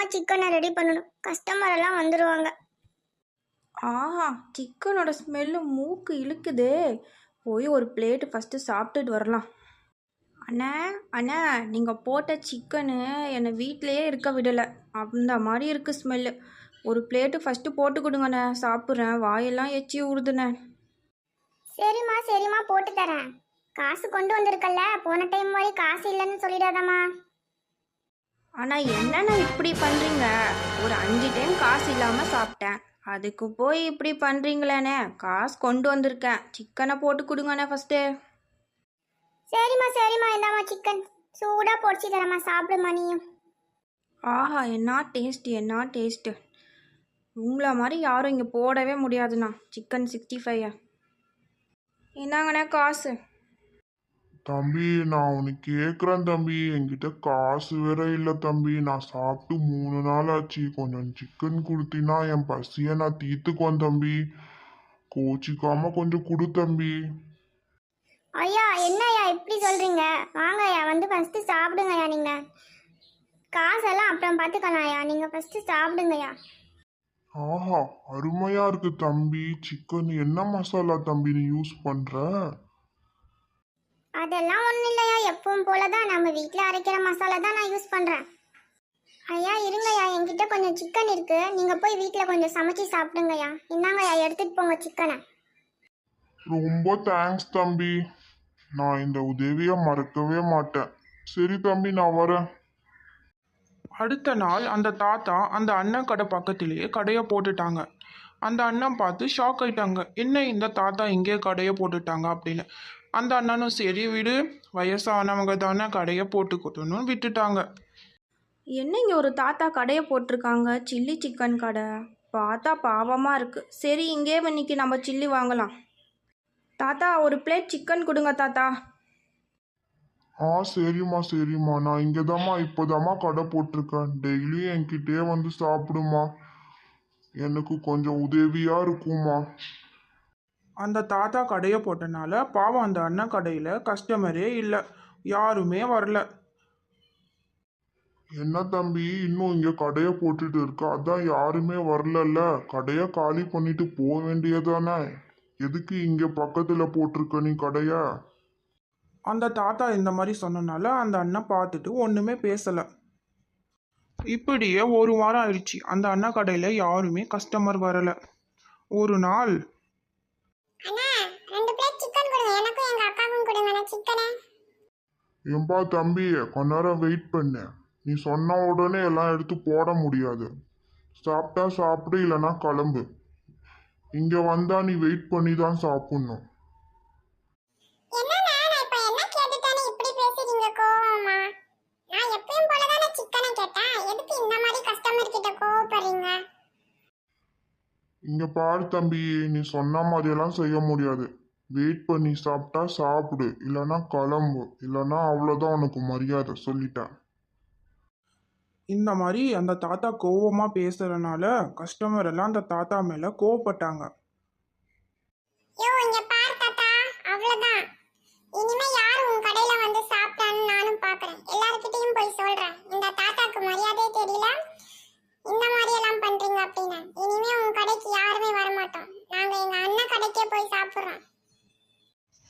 சீக்கிரமா சிக்கனை ரெடி பண்ணணும், கஸ்டமர் எல்லாம் வந்துருவாங்க. ஆஹா, சிக்கனோட ஸ்மெல்லு மூக்கு இழுக்குதே. போய் ஒரு பிளேட்டு ஃபஸ்ட்டு சாப்பிட்டுட்டு வரலாம். அண்ணா அண்ணா, நீங்கள் போட்ட சிக்கனு என்னை வீட்டிலையே இருக்க விடலை. அந்த மாதிரி இருக்குது ஸ்மெல்லு. ஒரு பிளேட்டு ஃபஸ்ட்டு போட்டு கொடுங்கண்ணே, சாப்பிட்றேன். வாயெல்லாம் எச்சி ஊறுதுண்ணே. சரிம்மா சரிம்மா, போட்டு தரேன். காசு கொண்டு வந்திருக்கல்ல, போன டைம் மாதிரி காசு இல்லைன்னு சொல்லிடாதம்மா. ஆனால் என்னண்ணா இப்படி பண்ணுறீங்க? ஒரு 5 டைம் காசு இல்லாமல் சாப்பிட்டேன், அதுக்கு போய் இப்படி பண்ணுறீங்களேண்ணே. காசு கொண்டு வந்திருக்கேன், சிக்கனை போட்டு கொடுங்கண்ணே ஃபஸ்ட்டு. சரிம்மா சரிம்மா, இந்தாம்மா சிக்கன் சூடாக பொடிச்சு தரம்மா, சாப்பிடுமா நீயும். ஆஹா, என்ன டேஸ்ட்டு, என்ன டேஸ்ட்டு. உங்களை மாதிரி யாரும் இங்கே போடவே முடியாதுண்ணா சிக்கன் 65. என்னங்கண்ணே காசு? தம்பி, நான் உனக்கு கேட்குறேன் தம்பி. என்கிட்ட காசு வேற இல்லை தம்பி. நான் சாப்பிட்டு 3 நாள் ஆச்சு. கொஞ்சம் சிக்கன் கொடுத்தினா என் பசியை நான் தீர்த்துக்குவேன் தம்பி. கோச்சிக்காம கொஞ்சம் கொடு தம்பி. ஐயா என்னய்யா இப்படி சொல்கிறீங்க? வாங்கய்யா, வந்து ஃபஸ்ட்டு சாப்பிடுங்கய்யா. நீங்கள் காசெல்லாம் அப்புறம் பார்த்துக்கலாம்யா, நீங்கள் ஃபஸ்ட்டு சாப்பிடுங்கய்யா. ஆஹா, அருமையா இருக்கு தம்பி. சிக்கன் என்ன மசாலா தம்பி நீ யூஸ் பண்ற? அதெல்லாம் ஒன்றும் இல்லையா, எப்பவும் போல தான் நம்ம வீட்டில் அரைக்கிற மசாலா தான் நான் யூஸ் பண்ணுறேன். ஐயா இருங்கய்யா, என்கிட்ட கொஞ்சம் சிக்கன் இருக்குது, நீங்கள் போய் வீட்டில் கொஞ்சம் சமைச்சி சாப்பிடுங்கய்யா. இந்தாங்கய்யா, எடுத்துகிட்டு போங்க சிக்கனை. ரொம்ப தேங்க்ஸ் தம்பி. நான் இந்த உதவியை மறக்கவே மாட்டேன். சரி தம்பி, நான் வரேன். அடுத்த நாள் அந்த தாத்தா அந்த அண்ணன் கடை பக்கத்திலேயே கடையை போட்டுட்டாங்க. அந்த அண்ணன் பார்த்து ஷாக் ஆயிட்டாங்க, என்ன இந்த தாத்தா இங்கே கடையை போட்டுட்டாங்க அப்படின்னு. அந்த அண்ணனும் சரி விடு, வயசானவங்க தானே கடையை போட்டுக்கணும்னு விட்டுட்டாங்க. என்ன இங்கே ஒரு தாத்தா கடையை போட்டிருக்காங்க, சில்லி சிக்கன் கடை. பார்த்தா பாவமாக இருக்குது. சரி, இங்கே இன்னைக்கு நம்ம சில்லி வாங்கலாம். தாத்தா, ஒரு பிளேட் சிக்கன் கொடுங்க தாத்தா. சரிம்மா சரிம்மா, நான் இங்கேதாம்மா இப்போதாம்மா கடை போட்டிருக்கேன். டெய்லியும் என்கிட்டயே வந்து சாப்பிடுமா, எனக்கு கொஞ்சம் உதவியா இருக்குமா. அந்த தாத்தா கடையை போட்டனால பாவம் அந்த அண்ணன் கடையில் கஸ்டமரே இல்லை, யாருமே வரல. என்ன தம்பி, இன்னும் இங்க கடையை போட்டுட்டு இருக்க? அதான் யாருமே வரலல்ல, கடையை காலி பண்ணிட்டு போக வேண்டியதானே? எதுக்கு இங்க பக்கத்துல போட்டிருக்க நீ கடைய? அந்த தாத்தா இந்த மாதிரி சொன்னனால அந்த அண்ணன் பார்த்துட்டு ஒன்றுமே பேசலை. இப்படியே 1 வாரம் ஆயிடுச்சு, அந்த அண்ணன் கடையில் யாருமே கஸ்டமர் வரலை. ஒரு நாள், ஏம்பா தம்பி, கொஞ்ச நேரம் வெயிட் பண்ணு. நீ சொன்ன உடனே எல்லாம் எடுத்து போட முடியாது. சாப்பிட்டா சாப்பிடு, இல்லைன்னா கிளம்பு. இங்க வந்தா நீ வெயிட் பண்ணி தான் சாப்பிடணும். இங்க பாரு தம்பி, நீ சொன்ன மாதிரியெல்லாம் செய்ய முடியாது. வெயிட் பண்ணி சாப்பிட்டா சாப்பிடு, இல்லைன்னா கிளம்பு. இல்லைன்னா அவ்வளோதான் உனக்கு மரியாதை, சொல்லிட்டேன். இந்த மாதிரி அந்த தாத்தா கோவமாக பேசுறதுனால கஸ்டமர் எல்லாம் அந்த தாத்தா மேலே கோவப்பட்டாங்க.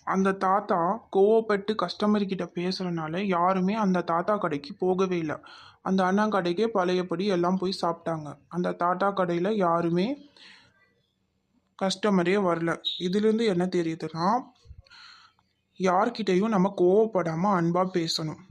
அந்த தாத்தா கோவப்பட்டு கஸ்டமர் கிட்ட பேசுறதுனால யாருமே அந்த தாத்தா கடைக்கு போகவே இல்லை. அந்த அண்ணன் கடைக்கே பழையபடி எல்லாம் போய் சாப்பிட்டாங்க. அந்த தாத்தா கடையில் யாருமே கஸ்டமரே வரல. இதுலேருந்து என்ன தெரியுதுன்னா, யார்கிட்டையும் நம்ம கோவப்படாமல் அன்பாக பேசணும்.